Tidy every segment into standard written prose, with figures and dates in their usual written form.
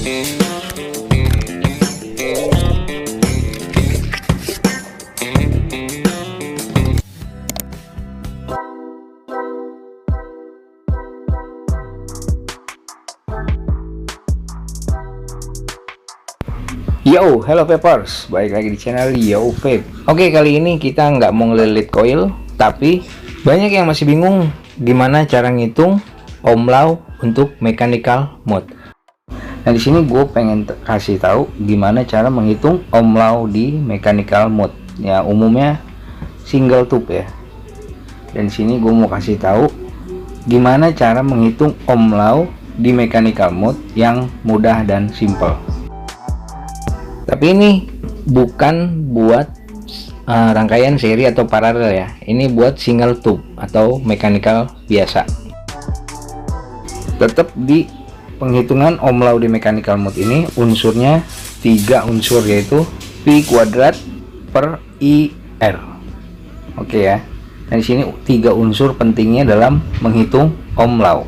Yo, hello Vapers, balik lagi di channel Yo Vape. Oke, kali ini kita nggak mau ngelilit coil, tapi banyak yang masih bingung gimana cara ngitung ohm law untuk mechanical mode. Nah, di sini gue pengen kasih tahu gimana cara menghitung ohm law di mechanical mode. Ya, umumnya single tube ya. Dan di sini gue mau kasih tahu gimana cara menghitung ohm law di mechanical mode yang mudah dan simple. Tapi ini bukan buat rangkaian seri atau paralel ya. Ini buat single tube atau mechanical biasa. Tetap di penghitungan ohm law di mechanical mode ini unsurnya 3 unsur, yaitu V kuadrat per IR. Oke ya. Nah, di sini 3 unsur pentingnya dalam menghitung ohm law.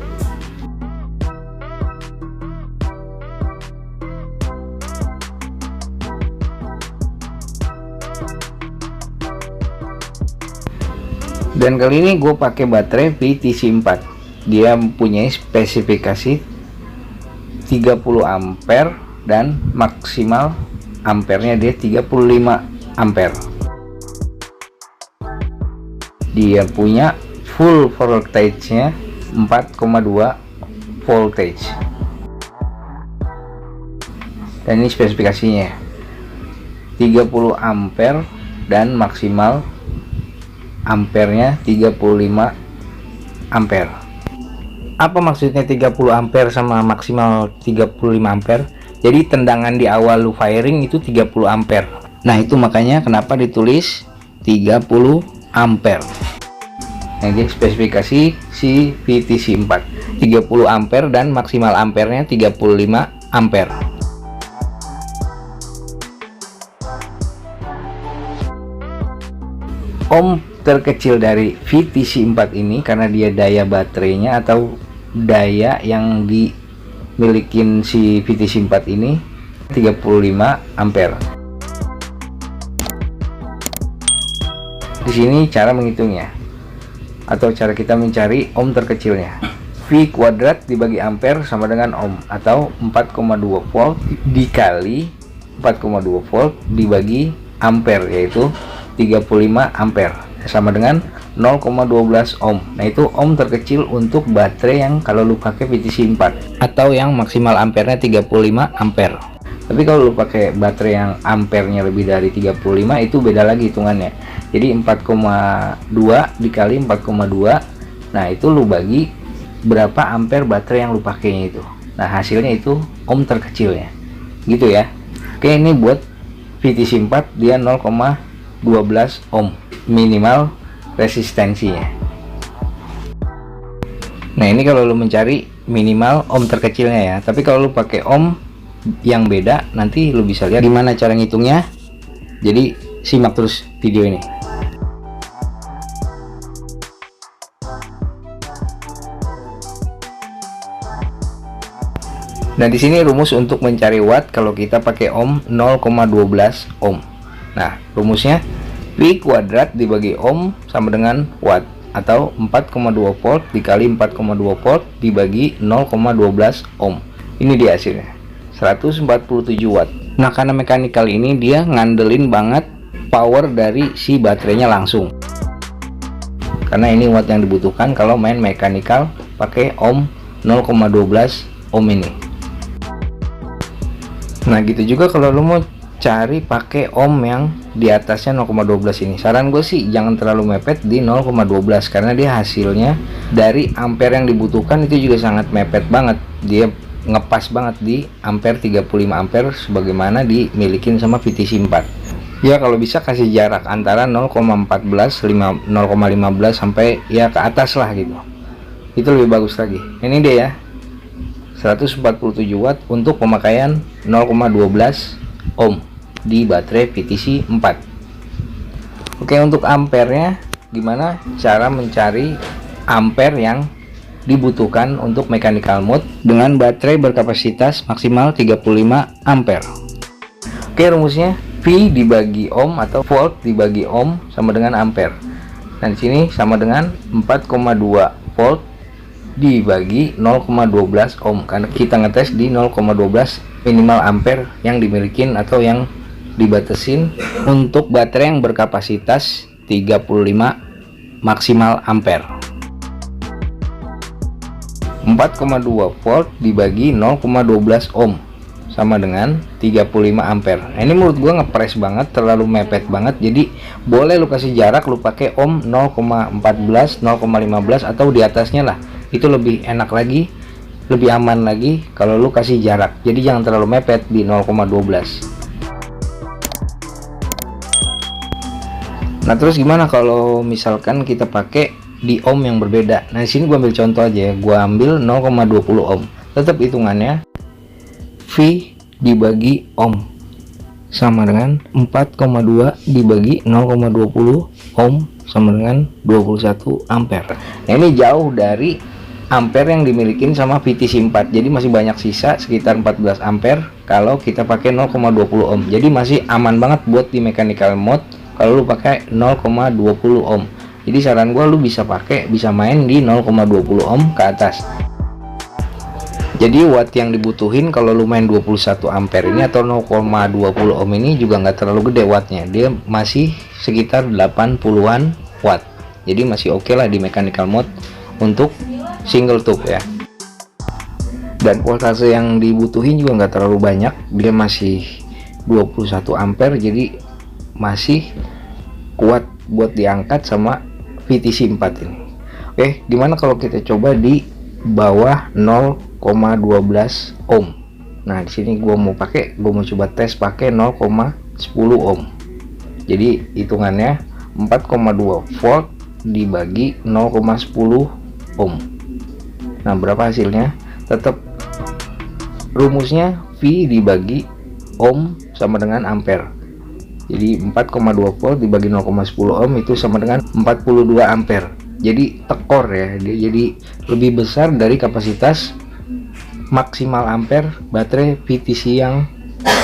Dan kali ini gue pakai baterai VTC4. Dia punya spesifikasi 30 ampere dan maksimal ampernya dia 35 ampere. Dia punya full voltage-nya 4,2 voltage. Dan ini spesifikasinya 30 ampere dan maksimal ampernya 35 ampere. Apa maksudnya 30 ampere sama maksimal 35 ampere? Jadi tendangan di awal lu firing itu 30 ampere. Nah, itu makanya kenapa ditulis 30 ampere. Nah, ini spesifikasi si VTC4 30 ampere dan maksimal ampernya 35 ampere. Ohm terkecil dari VTC4 ini karena dia daya baterainya atau daya yang dimilikin si VTC4 ini 35 ampere. Di sini cara menghitungnya atau cara kita mencari ohm terkecilnya. V kuadrat dibagi ampere sama dengan ohm atau 4,2 volt dikali 4,2 volt dibagi ampere, yaitu 35 ampere sama dengan 0,12 ohm. Nah, itu ohm terkecil untuk baterai yang kalau lu pakai VTC4 atau yang maksimal ampernya 35 ampere. Tapi kalau lu pakai baterai yang ampernya lebih dari 35 itu beda lagi hitungannya. Jadi 4,2 dikali 4,2, nah itu lu bagi berapa ampere baterai yang lu pakainya itu. Nah, hasilnya itu ohm terkecilnya. Gitu ya. Oke, ini buat VTC4 dia 0,12 ohm minimal resistensinya. Nah, ini kalau lu mencari minimal ohm terkecilnya ya. Tapi kalau lu pakai ohm yang beda, nanti lu bisa lihat gimana cara ngitungnya. Jadi simak terus video ini. Nah, di sini rumus untuk mencari watt kalau kita pakai ohm 0,12 ohm. Nah, rumusnya V kuadrat dibagi ohm sama dengan watt atau 4,2 volt dikali 4,2 volt dibagi 0,12 ohm. Ini dia hasilnya 147 watt. Nah, karena mechanical ini dia ngandelin banget power dari si baterainya langsung, karena ini watt yang dibutuhkan kalau main mechanical pakai ohm 0,12 ohm ini. Nah, gitu juga kalau lu mau cari pakai ohm yang di atasnya 0,12 ini. Saran gue sih jangan terlalu mepet di 0,12 karena dia hasilnya dari ampere yang dibutuhkan itu juga sangat mepet banget. Dia ngepas banget di ampere 35 ampere sebagaimana dimilikin sama VTC4. Ya, kalau bisa kasih jarak antara 0,14 0,15 sampai ya ke atas lah gitu. Itu lebih bagus lagi. Ini dia ya. 147 watt untuk pemakaian 0,12 ohm di baterai VTC4. Oke, untuk ampernya gimana cara mencari ampere yang dibutuhkan untuk mechanical mode dengan baterai berkapasitas maksimal 35 ampere. Oke, rumusnya V dibagi ohm atau volt dibagi ohm sama dengan ampere. Dan di sini sama dengan 4,2 volt dibagi 0,12 ohm, karena kita ngetes di 0,12 minimal ampere yang dimiliki atau yang dibatasin untuk baterai yang berkapasitas 35 maksimal ampere. 4,2 volt dibagi 0,12 ohm sama dengan 35 ampere. Nah, ini menurut gua ngepres banget, terlalu mepet banget. Jadi boleh lu kasih jarak, lu pakai ohm 0,14, 0,15 atau di atasnya lah. Itu lebih enak lagi, lebih aman lagi kalau lu kasih jarak. Jadi jangan terlalu mepet di 0,12. Nah, terus gimana kalau misalkan kita pakai di ohm yang berbeda? Nah, di sini gua ambil contoh aja ya. Gua ambil 0,20 ohm. Tetap hitungannya V dibagi ohm sama dengan 4,2 dibagi 0,20 ohm sama dengan 21 ampere. Nah, ini jauh dari ampere yang dimiliki sama VTC 4. Jadi masih banyak sisa sekitar 14 ampere kalau kita pakai 0,20 ohm. Jadi masih aman banget buat di mechanical mode kalau lu pakai 0,20 ohm. Jadi saran gua lu bisa main di 0,20 ohm ke atas. Jadi watt yang dibutuhin kalau lu main 21 ampere ini atau 0,20 ohm ini juga nggak terlalu gede wattnya. Dia masih sekitar 80-an watt. Jadi masih oke lah di mechanical mode untuk single tube ya. Dan voltase yang dibutuhin juga nggak terlalu banyak. Dia masih 21 ampere, jadi masih kuat buat diangkat sama VTC 4 ini. Oke, gimana kalau kita coba di bawah 0,12 ohm. Nah, di sini gua mau coba tes pakai 0,10 ohm. Jadi hitungannya 4,2 volt dibagi 0,10 ohm. Nah, berapa hasilnya? Tetap rumusnya V dibagi ohm sama dengan ampere. Jadi 4,2 volt dibagi 0,10 ohm itu sama dengan 42 ampere. Jadi tekor ya, dia jadi lebih besar dari kapasitas maksimal ampere baterai VTC yang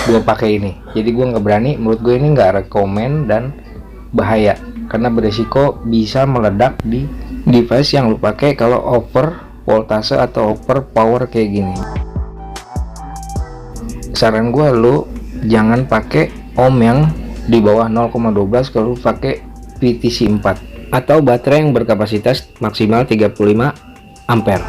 gue pakai ini. Jadi gue nggak berani, menurut gue ini nggak rekomen dan bahaya karena beresiko bisa meledak di device yang lu pakai kalau over voltase atau over power kayak gini. Saran gue lu jangan pakai ohm yang di bawah 0,12 kalau lu pakai VTC 4 atau baterai yang berkapasitas maksimal 35 ampere.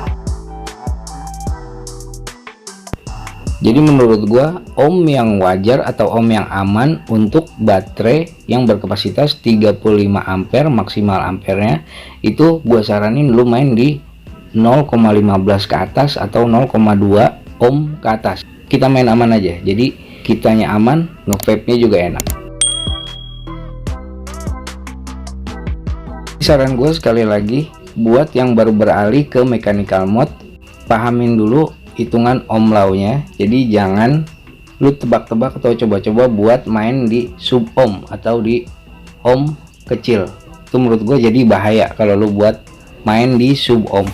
Jadi menurut gua ohm yang wajar atau ohm yang aman untuk baterai yang berkapasitas 35 ampere maksimal ampernya itu gua saranin lu main di 0,15 ke atas atau 0,2 ohm ke atas. Kita main aman aja. Jadi kitanya aman, nge-vape-nya juga enak. Saran gue sekali lagi buat yang baru beralih ke mechanical mode, pahamin dulu hitungan ohm law-nya. Jadi jangan lu tebak-tebak atau coba-coba buat main di sub ohm atau di ohm kecil. Itu menurut gue jadi bahaya kalau lu buat main di sub ohm.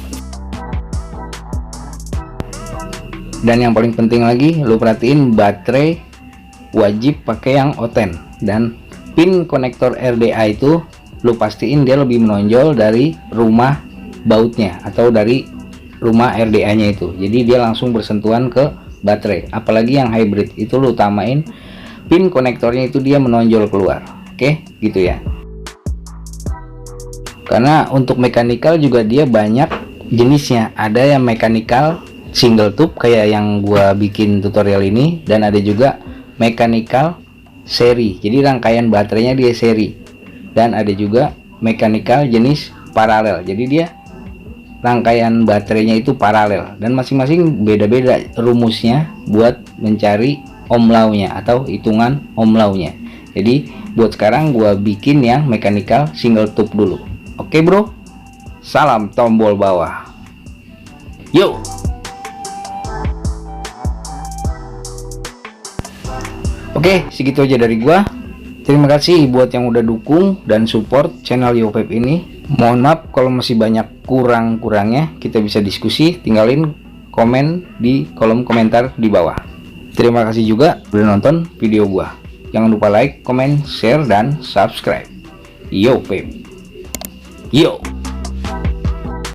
Dan yang paling penting lagi, lu perhatiin baterai wajib pakai yang O10 dan pin konektor RDA itu lu pastiin dia lebih menonjol dari rumah bautnya atau dari rumah RDA nya itu. Jadi dia langsung bersentuhan ke baterai. Apalagi yang hybrid itu lu utamain pin konektornya itu dia menonjol keluar. Oke, gitu ya. Karena untuk mechanical juga dia banyak jenisnya. Ada yang mechanical single tube kayak yang gua bikin tutorial ini, dan ada juga mechanical seri. Jadi rangkaian baterainya dia seri. Dan ada juga mechanical jenis paralel. Jadi dia rangkaian baterainya itu paralel dan masing-masing beda-beda rumusnya buat mencari ohm law-nya atau hitungan ohm law-nya. Jadi buat sekarang gua bikin yang mechanical single tube dulu. Oke bro, salam tombol bawah. Yuk. Oke, segitu aja dari gua. Terima kasih buat yang udah dukung dan support channel YoVape ini. Mohon maaf kalau masih banyak kurang-kurangnya, kita bisa diskusi, tinggalin komen di kolom komentar di bawah. Terima kasih juga udah nonton video gua. Jangan lupa like, comment, share, dan subscribe. Yo, babe. Yo.